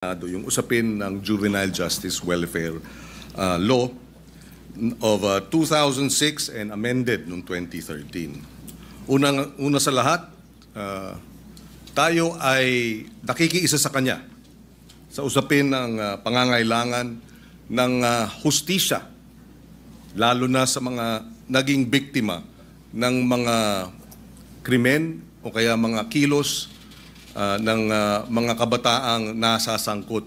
Yung usapin ng Juvenile Justice Welfare Law of 2006 and amended noong 2013. Una sa lahat, tayo ay nakikiisa sa kanya sa usapin ng pangangailangan ng hustisya, lalo na sa mga naging biktima ng mga krimen o kaya mga kilos ng mga kabataang nasasangkot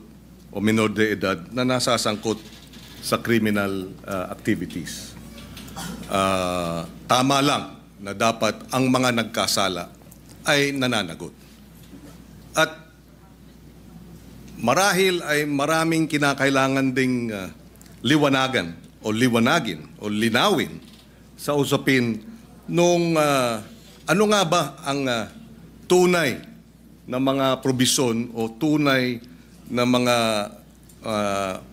o minor de edad na nasasangkot sa criminal activities. Tama lang na dapat ang mga nagkasala ay nananagot. At marahil ay maraming kinakailangan ding liwanagin o linawin sa usapin nung ano nga ba ang tunay na mga probisyon o tunay na mga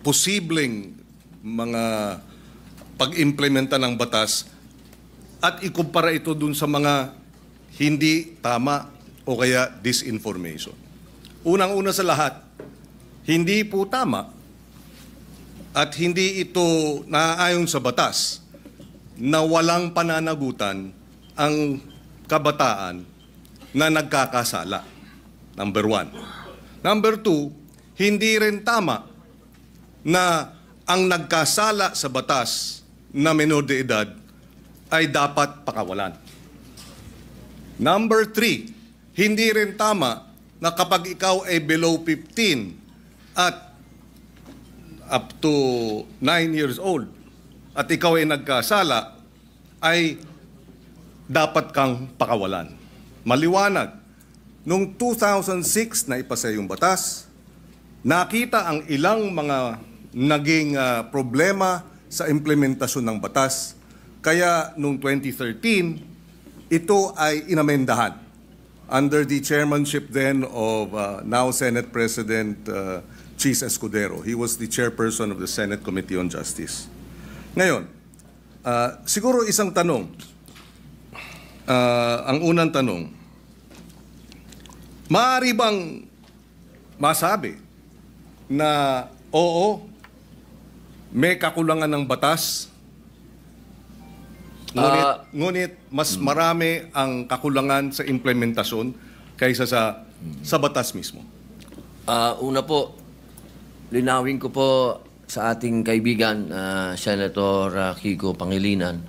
posibleng mga pag-implementa ng batas at ikumpara ito dun sa mga hindi tama o kaya disinformation. Unang-una sa lahat, hindi po tama at hindi ito naaayon sa batas na walang pananagutan ang kabataan na nagkakasala. Number one. Number two, hindi rin tama na ang nagkasala sa batas na menor de edad ay dapat pakawalan. Number three, hindi rin tama na kapag ikaw ay below 15 at up to 9 years old at ikaw ay nagkasala, ay dapat kang pakawalan. Maliwanag. Noong 2006 na ipasa yung batas, nakita ang ilang mga naging problema sa implementasyon ng batas. Kaya noong 2013, ito ay inamendahan under the chairmanship then of now Senate President Chis Escudero. He was the chairperson of the Senate Committee on Justice. Ngayon, siguro isang tanong. Ang unang tanong, maaari bang masabi na oo, may kakulangan ng batas, ngunit mas marami ang kakulangan sa implementasyon kaysa sa batas mismo? Una po, linawin ko po sa ating kaibigan, Senator Kiko Pangilinan,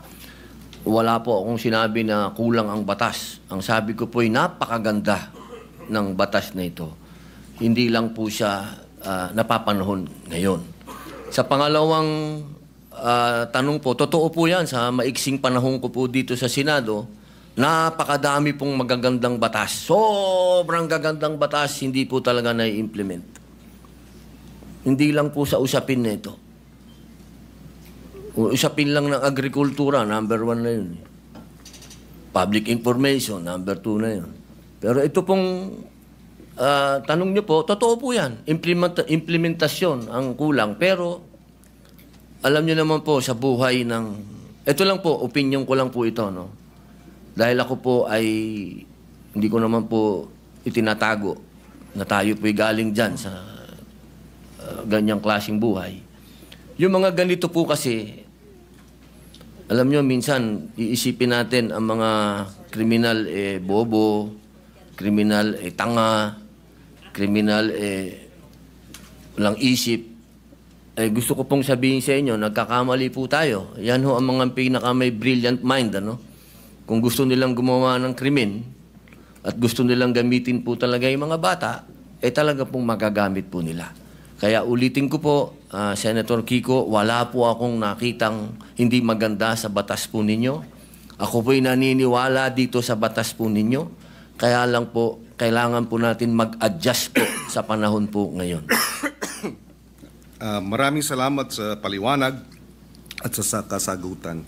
wala po akong sinabi na kulang ang batas. Ang sabi ko po ay napakaganda ng batas na ito. Hindi lang po siya napapanahon ngayon. Sa pangalawang tanong po, totoo po yan, sa maiksing panahon ko po dito sa Senado, napakadami pong magagandang batas. Sobrang gagandang batas, hindi po talaga na-implement. Hindi lang po sa usapin na ito. Usapin lang ng agrikultura, number 1 na yun. Public information, number 2 na yun. Pero ito pong tanong niyo po, totoo po yan. Implementasyon ang kulang. Pero alam niyo naman po sa buhay ng... Ito lang po, opinion ko lang po ito. No? Dahil ako po ay hindi ko naman po itinatago na tayo po'y galing dyan sa ganyang klaseng buhay. Yung mga ganito po kasi, alam niyo, minsan iisipin natin ang mga kriminal bobo, kriminal tanga, kriminal walang isip. Gusto ko pong sabihin sa inyo, nagkakamali po tayo. Yan ho ang mga pinaka may brilliant mind, ano? Kung gusto nilang gumawa ng krimen at gusto nilang gamitin po talaga yung mga bata, talaga pong magagamit po nila. Kaya ulitin ko po, Senator Kiko, wala po akong nakitang hindi maganda sa batas po ninyo. Ako po'y naniniwala dito sa batas po ninyo. Kaya lang po, kailangan po natin mag-adjust po sa panahon po ngayon. Maraming salamat sa paliwanag at sa kasagutan.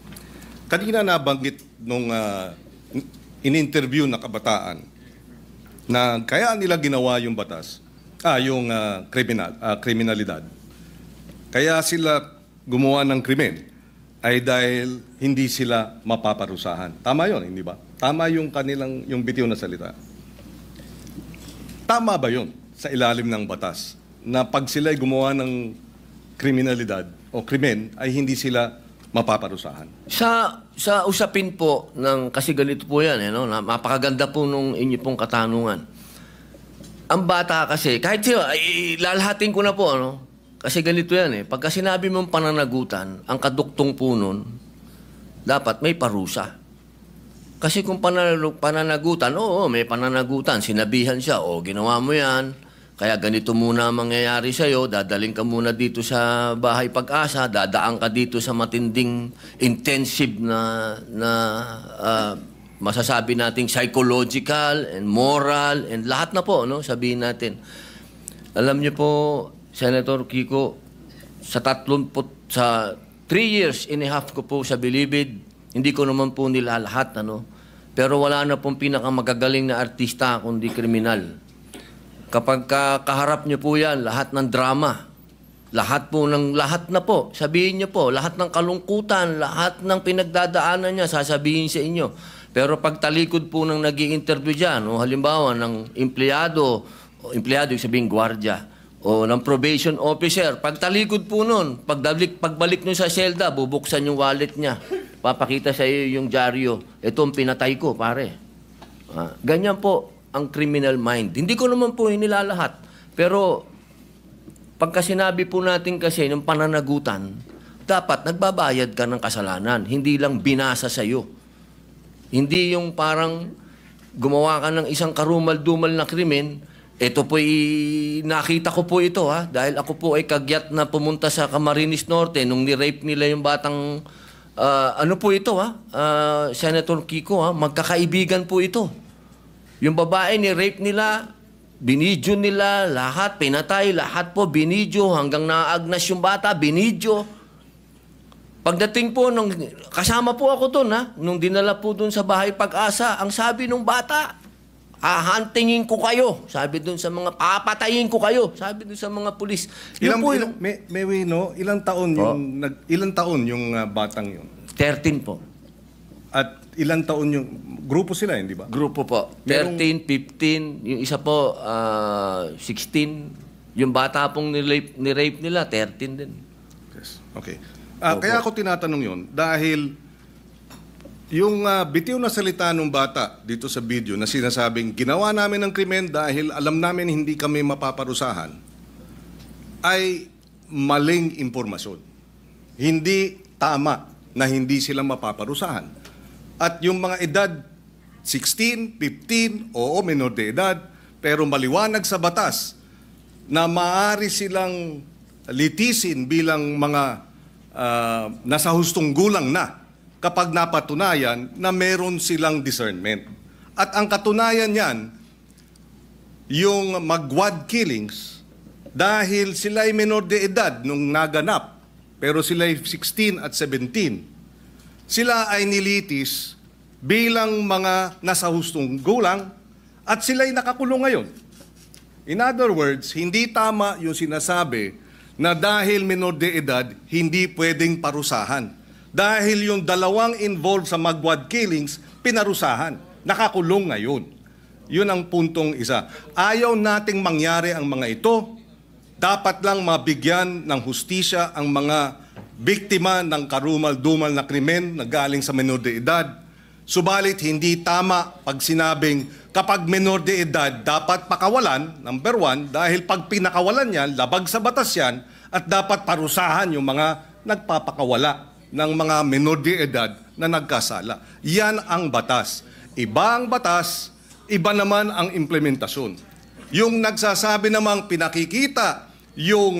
Kanina nabanggit nung in-interview na kabataan na kaya nila ginawa yung batas, yung kriminalidad. Kaya sila gumawa ng krimen ay dahil hindi sila mapaparusahan. Tama yun, hindi ba? Tama yung bitiw na salita. Tama ba yun sa ilalim ng batas na pag sila'y gumawa ng kriminalidad o krimen ay hindi sila mapaparusahan? Sa usapin po ng, kasi ganito po yan, no? Napakaganda po nung inyo pong katanungan. Ang bata kasi, kahit siya, lalahatin ko na po, ano? Kasi ganito yan pagka sinabi mong pananagutan, ang kaduktong po nun, dapat may parusa. Kasi kung pananagutan, oo, may pananagutan, sinabihan siya, ginawa mo yan, kaya ganito muna ang mangyayari sa'yo, dadaling ka muna dito sa Bahay Pag-asa, dadaan ka dito sa matinding intensive na masasabi nating psychological and moral and lahat na po, no? Sabihin natin. Alam niyo po, Senator Kiko, sa 3 years and a half ko po sa Bilibid, hindi ko naman po nila lahat, ano? Pero wala na pong pinakamagagaling na artista kundi kriminal. Kapag kaharap niyo po yan, lahat ng drama, lahat na po, sabihin niyo po, lahat ng kalungkutan, lahat ng pinagdadaanan niya, sasabihin sa inyo. Pero pag talikod po ng nag-i-interview dyan, o halimbawa ng empleyado, yung sabihin gwardiya, o ng probation officer, pag talikod po nun, pagbalik nyo sa selda, bubuksan yung wallet niya, papakita sa iyo yung dyaryo, ito ang pinatay ko, pare. Ganyan po ang criminal mind. Hindi ko naman po inilalahat. Pero pagka sinabi po natin kasi ng pananagutan, dapat nagbabayad ka ng kasalanan, hindi lang binasa sa iyo. Hindi yung parang gumawa ka ng isang karumal-dumal na krimen. Ito po nakita ko po ito dahil ako po ay kagyat na pumunta sa Camarines Norte nung ni-rape nila yung batang ano po ito Senator Kiko magkakaibigan po ito. Yung babae ni-rape nila, binidyo nila, lahat pinatay, lahat po binidyo hanggang naagnas yung bata, binidyo. Pagdating po kasama po ako doon nung dinala po doon sa Bahay Pag-asa, ang sabi nung bata, hahantingin ko kayo. Sabi doon sa mga, papatayin ko kayo. Sabi doon sa mga pulis. Ilang taon yung batang yun? 13 po. At ilang taon yung, grupo sila, hindi ba? Grupo po. 13, 15, yung isa po, 16. Yung bata pong ni-rape nila, 13 din. Yes. Okay. Kaya ako tinatanong yun, dahil yung bitiw na salita ng bata dito sa video na sinasabing ginawa namin ng krimen dahil alam namin hindi kami mapaparusahan ay maling impormasyon. Hindi tama na hindi sila mapaparusahan. At yung mga edad 16, 15, oo, menor de edad, pero maliwanag sa batas na maaari silang litisin bilang mga nasa hustong gulang na kapag napatunayan na meron silang discernment. At ang katunayan niyan, yung magwad killings, dahil sila ay menor de edad nung naganap, pero sila ay 16 at 17, sila ay nilitis bilang mga nasa hustong gulang at sila ay nakakulong ngayon. In other words, hindi tama yung sinasabi na dahil menor de edad, hindi pwedeng parusahan. Dahil yung dalawang involved sa magwad killings, pinarusahan. Nakakulong ngayon. Yun ang puntong isa. Ayaw nating mangyari ang mga ito. Dapat lang mabigyan ng hustisya ang mga biktima ng karumal-dumal na krimen na galing sa menor de edad. Subalit hindi tama pag sinabing kapag menor de edad dapat pakawalan, number 1, dahil pag pinakawalan yan, labag sa batas yan, at dapat parusahan yung mga nagpapakawala ng mga menor de edad na nagkasala. Yan ang batas. Iba ang batas, iba naman ang implementasyon. Yung nagsasabi namang pinakikita yung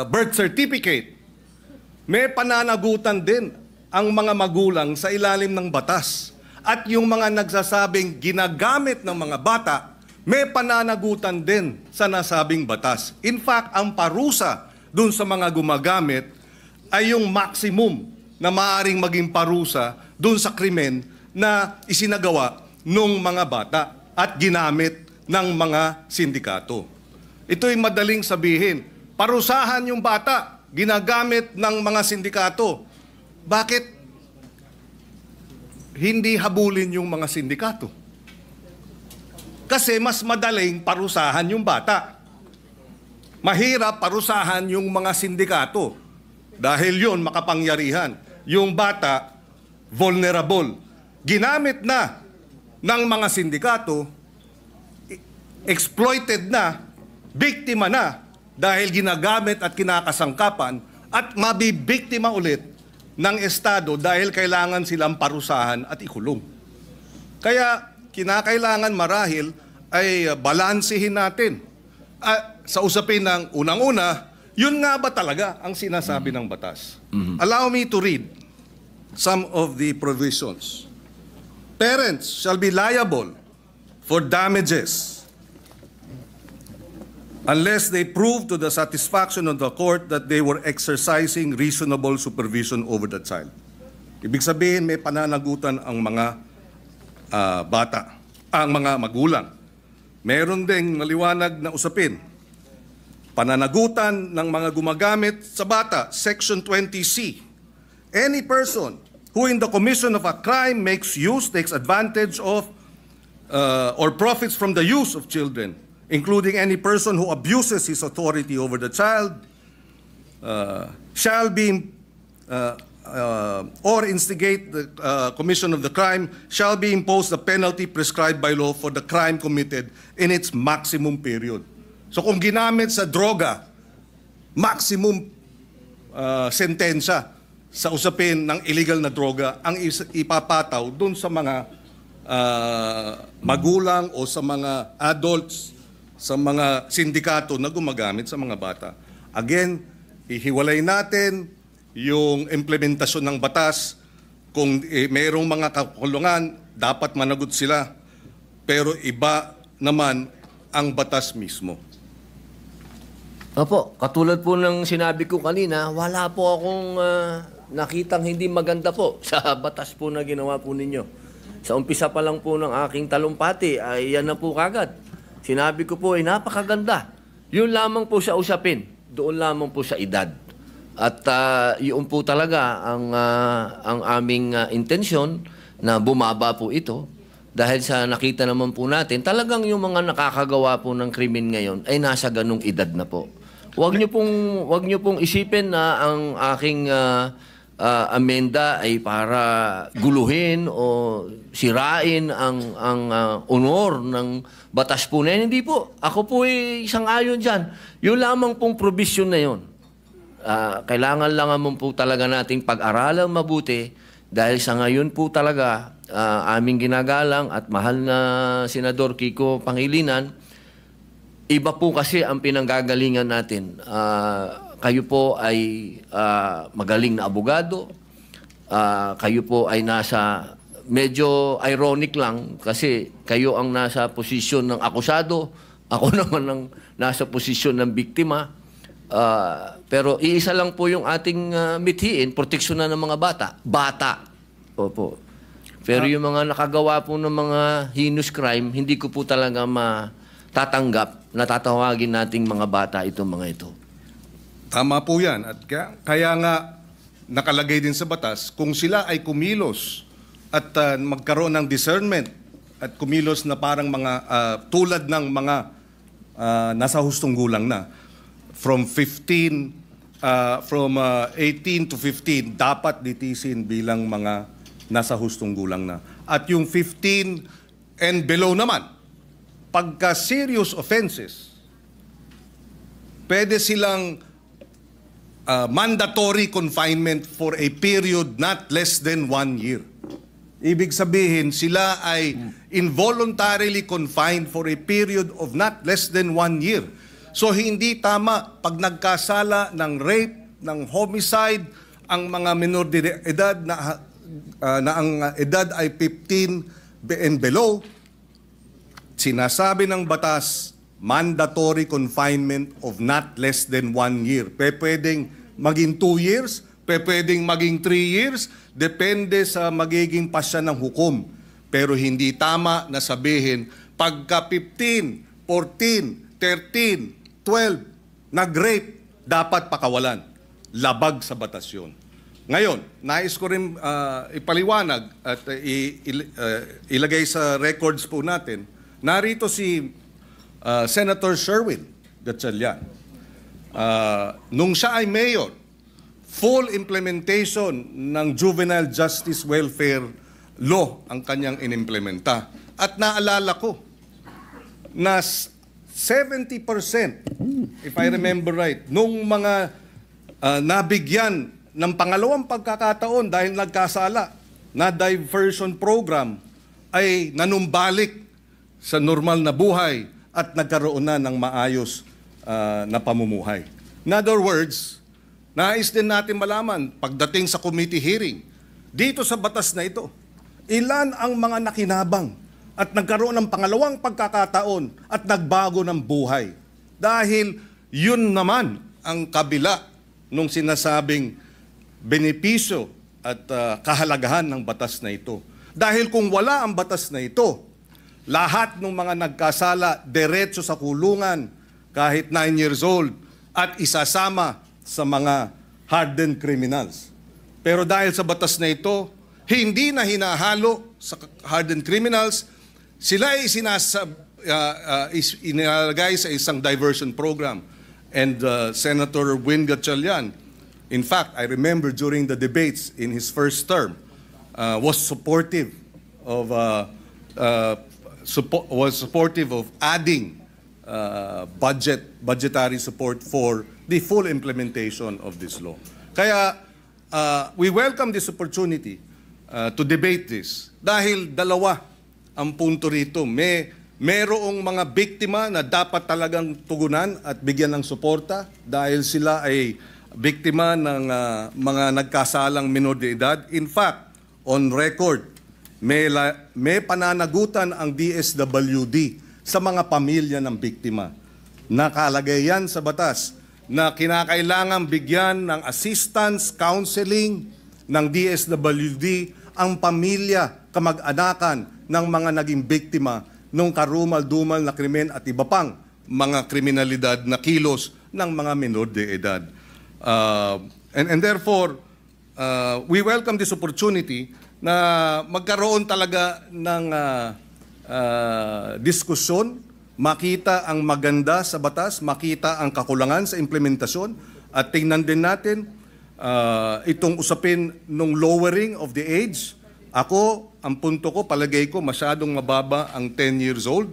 birth certificate, may pananagutan din ang mga magulang sa ilalim ng batas. At yung mga nagsasabing ginagamit ng mga bata, may pananagutan din sa nasabing batas. In fact, ang parusa dun sa mga gumagamit ay yung maximum na maaaring maging parusa dun sa krimen na isinagawa ng mga bata at ginamit ng mga sindikato. Ito'y madaling sabihin. Parusahan yung bata, ginagamit ng mga sindikato. Bakit hindi habulin yung mga sindikato? Kasi mas madaling parusahan yung bata. mahirap parusahan yung mga sindikato dahil yun makapangyarihan. Yung bata, vulnerable. Ginamit na ng mga sindikato, exploited na, biktima na dahil ginagamit at kinakasangkapan at mabibiktima ulit ng Estado dahil kailangan silang parusahan at ikulong. Kaya kinakailangan marahil ay balansehin natin. Sa usapin ng unang-una, yun nga ba talaga ang sinasabi ng batas? Allow me to read some of the provisions. Parents shall be liable for damages unless they prove to the satisfaction of the court that they were exercising reasonable supervision over the child. Ibig sabihin, may pananagutan ang mga bata, ang mga magulang. Meron ding maliwanag na usapin. Pananagutan ng mga gumagamit sa bata, Section 20C. Any person who in the commission of a crime makes use, takes advantage of, or profits from the use of children, including any person who abuses his authority over the child, shall be, or instigate the commission of the crime, shall be imposed the penalty prescribed by law for the crime committed in its maximum period. So kung ginamit sa droga, maximum sentensya sa usapin ng illegal na droga ang ipapataw dun sa mga magulang o sa mga adults, sa mga sindikato na gumagamit sa mga bata. Again, ihiwalay natin yung implementasyon ng batas. Kung mayroong mga kakulungan, dapat managot sila. Pero iba naman ang batas mismo. Opo, katulad po ng sinabi ko kanina, wala po akong nakitang hindi maganda po sa batas po na ginawa po ninyo. Sa umpisa pa lang po ng aking talumpati, ay yan na po kagad. Sinabi ko po ay napakaganda. Yun lamang po sa usapin, doon lamang po sa edad. At yun po talaga ang aming intensyon na bumaba po ito. Dahil sa nakita naman po natin, talagang yung mga nakakagawa po ng krimen ngayon ay nasa ganung edad na po. Huwag niyo pong isipin na ang aking amenda ay para guluhin o sirain ang honor ng batas po na yan. Hindi po. Ako po ay isang ayon dyan. Yung lamang pong provision na yun. Kailangan lang naman po talaga nating pag-aralang mabuti dahil sa ngayon po talaga aming ginagalang at mahal na Senador Kiko Pangilinan, iba po kasi ang pinanggagalingan natin. Kayo po ay magaling na abogado. Kayo po ay nasa, medyo ironic lang kasi kayo ang nasa posisyon ng akusado. Ako naman ang nasa posisyon ng biktima. Pero iisa lang po yung ating mithiin, proteksyonan ng mga bata. Bata. Opo. Pero yung mga nakagawa po ng mga heinous crime, hindi ko po talaga tatanggap na tatawagin nating mga bata itong mga ito. Tama po yan. At kaya nga nakalagay din sa batas, kung sila ay kumilos at magkaroon ng discernment at kumilos na parang mga tulad ng mga nasa hustong gulang na, from 18 to 15, dapat litisin bilang mga nasa hustong gulang na. At yung 15 and below naman, pagka serious offenses, pwede silang mandatory confinement for a period not less than 1 year. Ibig sabihin, sila ay involuntarily confined for a period of not less than 1 year. So hindi tama pag nagkasala ng rape, ng homicide, ang mga minor de edad na ang edad ay 15 and below, sinasabi ng batas, mandatory confinement of not less than 1 year. Pwedeng maging 2 years, pwedeng maging 3 years, depende sa magiging pasya ng hukom. Pero hindi tama na sabihin, pagka 15, 14, 13, 12, nag-rape, dapat pakawalan. Labag sa batas yun. Ngayon, nais ko rin ipaliwanag at ilagay sa records po natin. Narito si Senator Sherwin Gatchalian. nung siya ay mayor, full implementation ng Juvenile Justice Welfare Law ang kanyang inimplementa. At naalala ko na 70%, if I remember right, nung mga nabigyan ng pangalawang pagkakataon dahil nagkasala na diversion program ay nanumbalik sa normal na buhay at nagkaroon na ng maayos na pamumuhay. In other words, nais din natin malaman pagdating sa committee hearing, dito sa batas na ito, ilan ang mga nakinabang at nagkaroon ng pangalawang pagkakataon at nagbago ng buhay. Dahil yun naman ang kabila nung sinasabing benepisyo at kahalagahan ng batas na ito. Dahil kung wala ang batas na ito, lahat ng mga nagkasala diretso sa kulungan kahit 9 years old at isasama sa mga hardened criminals. Pero dahil sa batas na ito, hindi na hinahalo sa hardened criminals, sila ay inilagay sa isang diversion program. And Senator Win Gatchalian, in fact, I remember during the debates in his first term, was supportive of adding budgetary support for the full implementation of this law. Kaya we welcome this opportunity to debate this dahil dalawa ang punto rito. Merong mga biktima na dapat talagang tugunan at bigyan ng suporta dahil sila ay biktima ng mga nagkasalang minor de edad. In fact, on record, may pananagutan ang DSWD sa mga pamilya ng biktima. Nakalagay yan sa batas na kinakailangan bigyan ng assistance, counseling ng DSWD ang pamilya, kamag-anakan ng mga naging biktima ng karumal-dumal na krimen at iba pang mga kriminalidad na kilos ng mga minor de edad. And therefore, we welcome this opportunity na magkaroon talaga ng diskusyon, makita ang maganda sa batas, makita ang kakulangan sa implementasyon, at tingnan din natin itong usapin ng lowering of the age. Ako, ang punto ko, palagay ko, masyadong mababa ang 10 years old.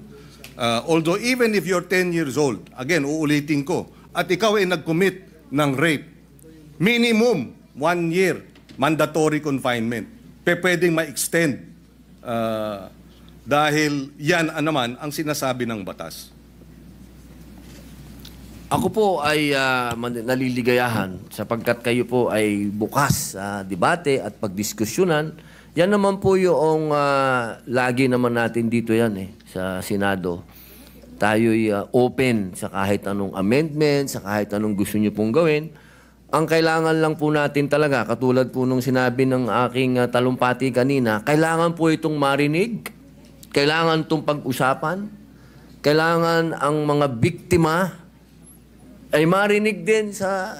Although even if you're 10 years old, again, uulitin ko, at ikaw ay nag-commit ng rape, minimum 1 year mandatory confinement. Pwedeng ma-extend dahil yan naman ang sinasabi ng batas. Ako po ay naliligayahan sapagkat kayo po ay bukas sa debate at pagdiskusyonan. Yan naman po yung lagi naman natin dito yan sa Senado. Tayo'y open sa kahit anong amendment, sa kahit anong gusto nyo pong gawin. Ang kailangan lang po natin talaga, katulad po nung sinabi ng aking talumpati kanina, kailangan po itong marinig, kailangan itong pag-usapan, kailangan ang mga biktima ay marinig din sa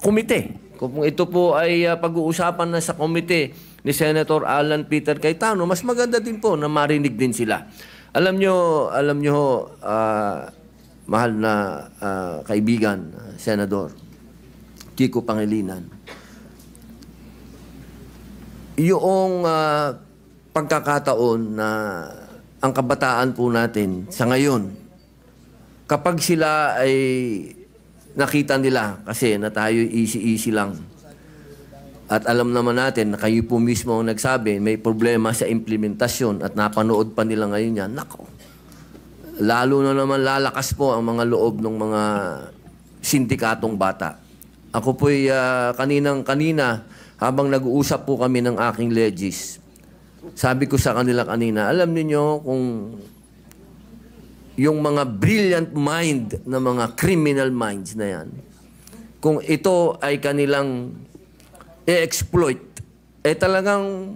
komite. Kung ito po ay pag-uusapan na sa komite ni Senator Alan Peter Cayetano, mas maganda din po na marinig din sila. Alam nyo, mahal na kaibigan, Senador Kiko Pangilinan, yung pagkakataon na ang kabataan po natin sa ngayon, kapag sila ay nakita nila kasi na tayo easy-easy lang, at alam naman natin na kayo po mismo ang nagsabi, may problema sa implementasyon at napanood pa nila ngayon yan, nako, lalo na naman lalakas po ang mga loob ng mga sindikatong bata. Ako po'y kanina, habang nag-uusap po kami ng aking legis, sabi ko sa kanila kanina, alam niyo kung yung mga brilliant mind na mga criminal minds na yan, kung ito ay kanilang i-exploit, talagang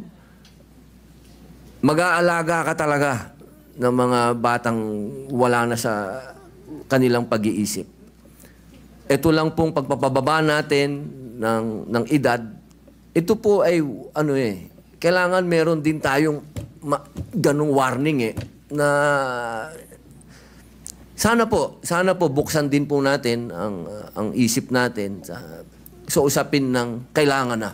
mag-aalaga ka talaga ng mga batang wala na sa kanilang pag-iisip. Ito lang pong pagpapababa natin ng edad, ito po ay kailangan meron din tayong ganung warning na Sana po buksan din po natin ang isip natin sa usapin ng kailangan na.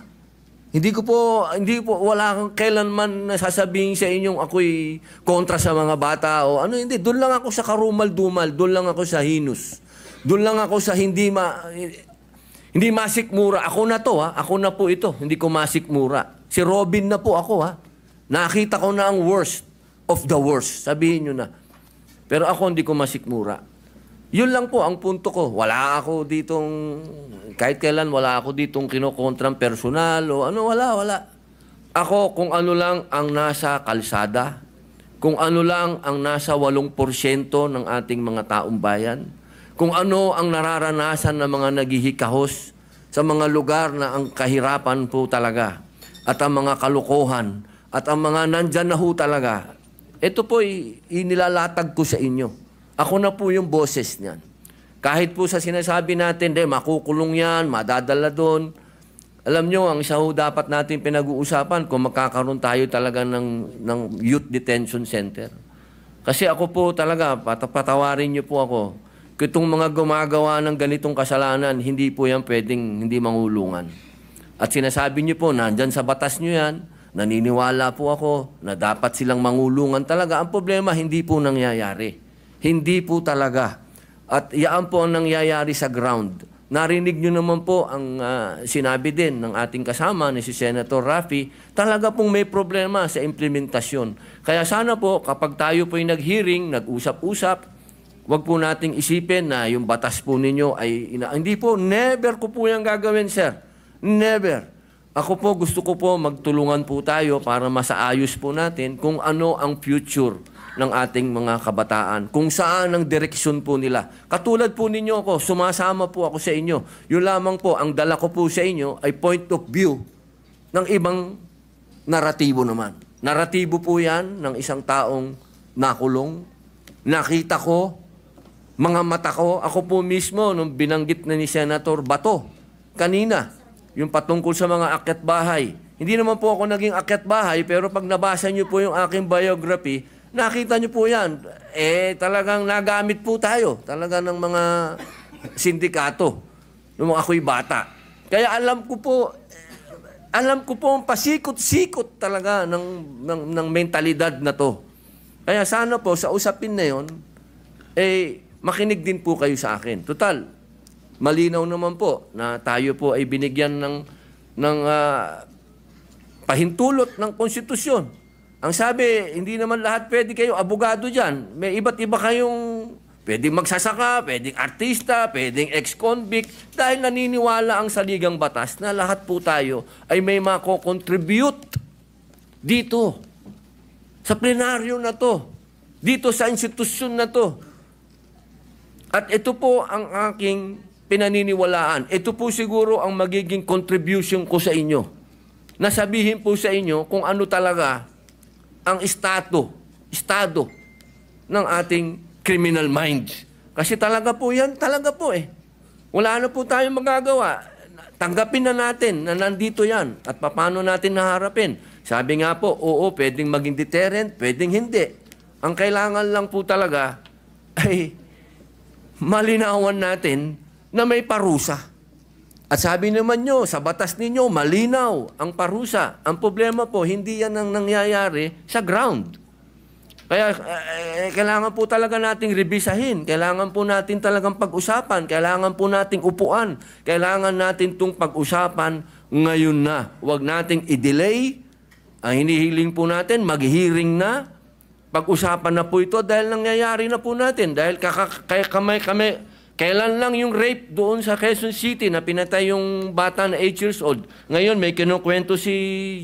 Hindi po, wala kang kailanman nasasabihin sa inyong ako'y kontra sa mga bata o ano, hindi. Doon lang ako sa karumal-dumal, doon lang ako sa hinus. Doon lang ako sa hindi masikmura. Ako na to, ha? Ako na po ito, hindi ko masikmura. Si Robin na po ako, ha? Nakita ko na ang worst of the worst. Sabihin nyo na. Pero ako hindi ko masikmura. Yun lang po ang punto ko. Wala ako ditong, kahit kailan wala ako ditong kinokontrang personal o ano, wala. Ako kung ano lang ang nasa kalsada, kung ano lang ang nasa 8% ng ating mga taong bayan, kung ano ang nararanasan ng mga naghihikahos sa mga lugar na ang kahirapan po talaga at ang mga kalukuhan at ang mga nandyan na ho talaga. Ito po inilalatag ko sa inyo. Ako na po yung boses niyan. Kahit po sa sinasabi natin, makukulong yan, madadala doon. Alam nyo, ang isa ho dapat natin pinag-uusapan kung magkakaroon tayo talaga ng youth detention center. Kasi ako po talaga, patawarin nyo po ako, kung itong mga gumagawa ng ganitong kasalanan, hindi po yan pwedeng hindi mangulungan. At sinasabi nyo po, nandyan sa batas nyo yan, naniniwala po ako na dapat silang mangulungan talaga. Ang problema, hindi po nangyayari. Hindi po talaga. At yaan po ang nangyayari sa ground. Narinig nyo naman po ang sinabi din ng ating kasama ni si Senator Raffy, talaga pong may problema sa implementasyon. Kaya sana po kapag tayo po'y nag-hearing, nag-usap-usap, wag po nating isipin na yung batas po ninyo ay hindi po, never ko po yung gagawin, sir. Never. Ako po, gusto ko po magtulungan po tayo para masaayos po natin kung ano ang future ng ating mga kabataan, kung saan ang direksyon po nila. Katulad po ninyo ako, sumasama po ako sa inyo. Yun lamang po, ang dala ko po sa inyo ay point of view ng ibang naratibo naman. Naratibo po yan ng isang taong nakulong. Nakita ko, mga mata ko, ako po mismo, nung binanggit na ni Senator Bato, kanina, yung patungkol sa mga akyat bahay. Hindi naman po ako naging akyat bahay, pero pag nabasa niyo po yung aking biography, nakita niyo po yan. Talagang nagamit po tayo. Talaga ng mga sindikato. Nung ako'y bata. Kaya alam ko po ang pasikot-sikot talaga ng mentalidad na to. Kaya sana po, sa usapin na yon, makinig din po kayo sa akin. Total, malinaw naman po na tayo po ay binigyan ng pahintulot ng konstitusyon. Ang sabi, hindi naman lahat pwede kayo abogado dyan. May iba't iba kayong pwedeng magsasaka, pwedeng artista, pwedeng ex-convict. Dahil naniniwala ang saligang batas na lahat po tayo ay may mako-contribute dito. Sa plenaryo na to. Dito sa institusyon na to. At ito po ang aking pinaniniwalaan. Ito po siguro ang magiging contribution ko sa inyo. Nasabihin po sa inyo kung ano talaga ang estado ng ating criminal mind. Kasi talaga po yan, Wala na po tayong magagawa. Tanggapin na natin na nandito yan at paano natin naharapin. Sabi nga po, oo, pwedeng maging deterrent, pwedeng hindi. Ang kailangan lang po talaga ay malinawan natin na may parusa. At sabi naman nyo, sa batas ninyo, malinaw ang parusa. Ang problema po, hindi yan ang nangyayari sa ground. Kaya kailangan po talaga nating rebisahin. Kailangan po natin talagang pag-usapan. Kailangan po nating upuan. Kailangan natin itong pag-usapan ngayon na. Huwag nating i-delay. Ang hinihiling po natin, mag-hearing na. Pag-usapan na po ito dahil nangyayari na po natin. Dahil kailan lang yung rape doon sa Quezon City na pinatay yung bata na 8 years old. Ngayon may kinukwento si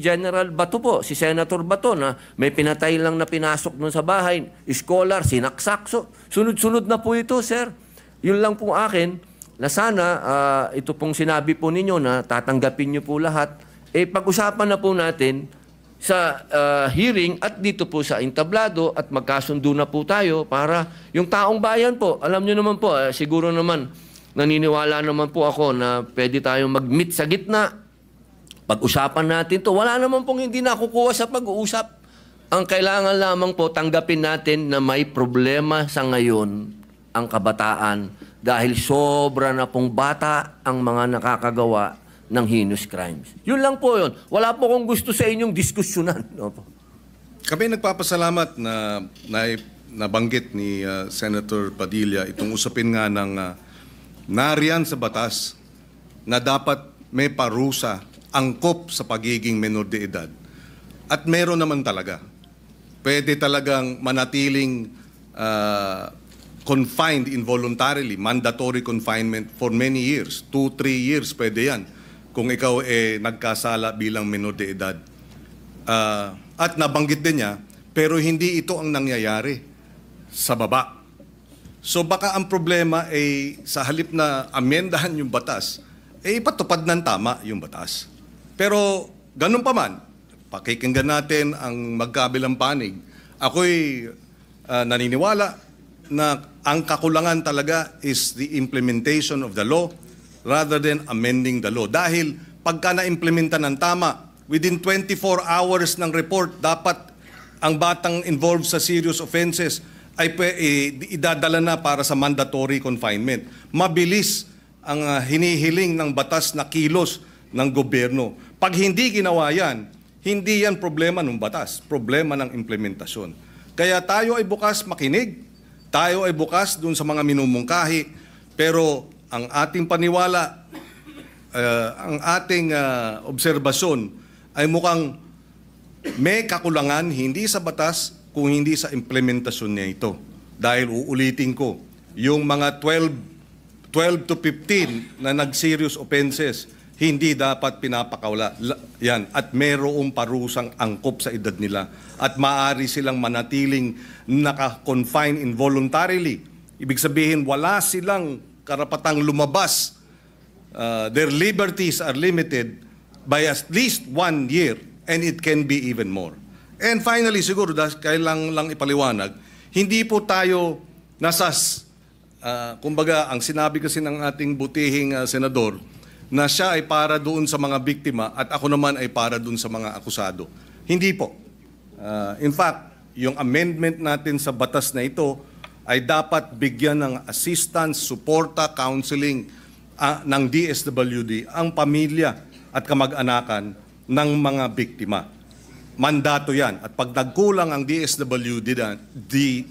General Bato po, si Senator Bato na may pinatay lang na pinasok doon sa bahay. Scholar, sinaksak. So, sunod-sunod na po ito, sir. Yun lang po akin na sana ito pong sinabi po ninyo na tatanggapin nyo po lahat. Pag-usapan na po natin sa hearing at dito po sa entablado at magkasundo na po tayo para yung taong bayan po, alam nyo naman po, siguro naman naniniwala naman po ako na pwede tayong mag-meet sa gitna. Pag-usapan natin to. Wala naman pong hindi nakukuha sa pag-uusap. Ang kailangan lamang po tanggapin natin na may problema sa ngayon ang kabataan dahil sobra na pong bata ang mga nakakagawa ng heinous crimes. Yun lang po yun. Wala po akong gusto sa inyong diskusyonan. Opo. Kami nagpapasalamat na nabanggit ni Senator Padilla itong usapin nga ng nariyan sa batas na dapat may parusa, angkop sa pagiging menor de edad. At meron naman talaga. Pwede talagang manatiling confined involuntarily, mandatory confinement for many years. 2-3 years pwede yan kung ikaw nagkasala bilang menor de edad. At nabanggit din niya, pero hindi ito ang nangyayari sa baba. So baka ang problema ay sa halip na amendahan yung batas, ipatupad ng tama yung batas. Pero ganun pa man, pakikinggan natin ang magkabilang panig. Ako'y naniniwala na ang kakulangan talaga is the implementation of the law rather than amending the law. Dahil pagka na-implementa ng tama, within 24 hours ng report, dapat ang batang involved sa serious offenses ay idadala na para sa mandatory confinement. Mabilis ang hinihiling ng batas na kilos ng gobyerno. Pag hindi ginawa yan, hindi yan problema ng batas, problema ng implementasyon. Kaya tayo ay bukas makinig, tayo ay bukas dun sa mga minumungkahi, pero ang ating paniwala, ang ating obserbasyon ay mukhang may kakulangan hindi sa batas kung hindi sa implementasyon niya ito. Dahil uulitin ko, yung mga 12 to 15 na nag-serious offenses, hindi dapat pinapakawala. Yan. At mayroong parusang angkop sa edad nila. At maaari silang manatiling naka-confine involuntarily. Ibig sabihin, wala silang karapatang lumabas. Their liberties are limited by at least 1 year, and it can be even more. And finally, siguro, kailangan lang ipaliwanag, hindi po tayo kumbaga, ang sinabi kasi ng ating butihing senador, na siya ay para doon sa mga biktima at ako naman ay para doon sa mga akusado. Hindi po. In fact, yung amendment natin sa batas na ito ay dapat bigyan ng assistance, suporta, counseling ng DSWD ang pamilya at kamag-anakan ng mga biktima. Mandato yan. At pag nagkulang ang DSWD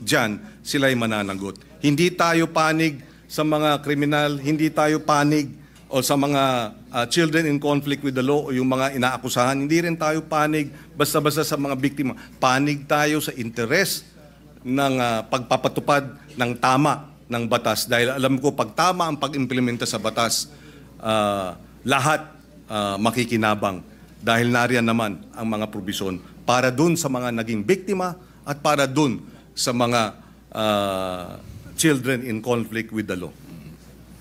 dyan, sila'y mananagot. Hindi tayo panig sa mga kriminal, hindi tayo panig o sa mga children in conflict with the law o yung mga inaakusahan. Hindi rin tayo panig basta-basta sa mga biktima. Panig tayo sa interes ng pagpapatupad ng tama ng batas. Dahil alam ko, pag tama ang pag-implementa sa batas, lahat makikinabang. Dahil nariyan naman ang mga probisyon para dun sa mga naging biktima at para dun sa mga children in conflict with the law.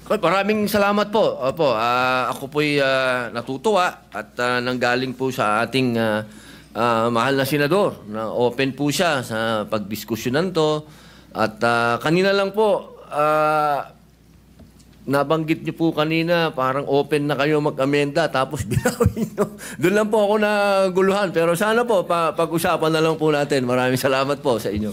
Maraming salamat po. Opo, ako po'y natutuwa at nanggaling po sa ating mahal na senador na open po siya sa pagdiskusyonan to. At kanina lang po, nabanggit niyo po kanina, parang open na kayo mag-amenda tapos binawin niyo. Doon lang po ako naguluhan. Pero sana po, pag-usapan na lang po natin. Maraming salamat po sa inyo.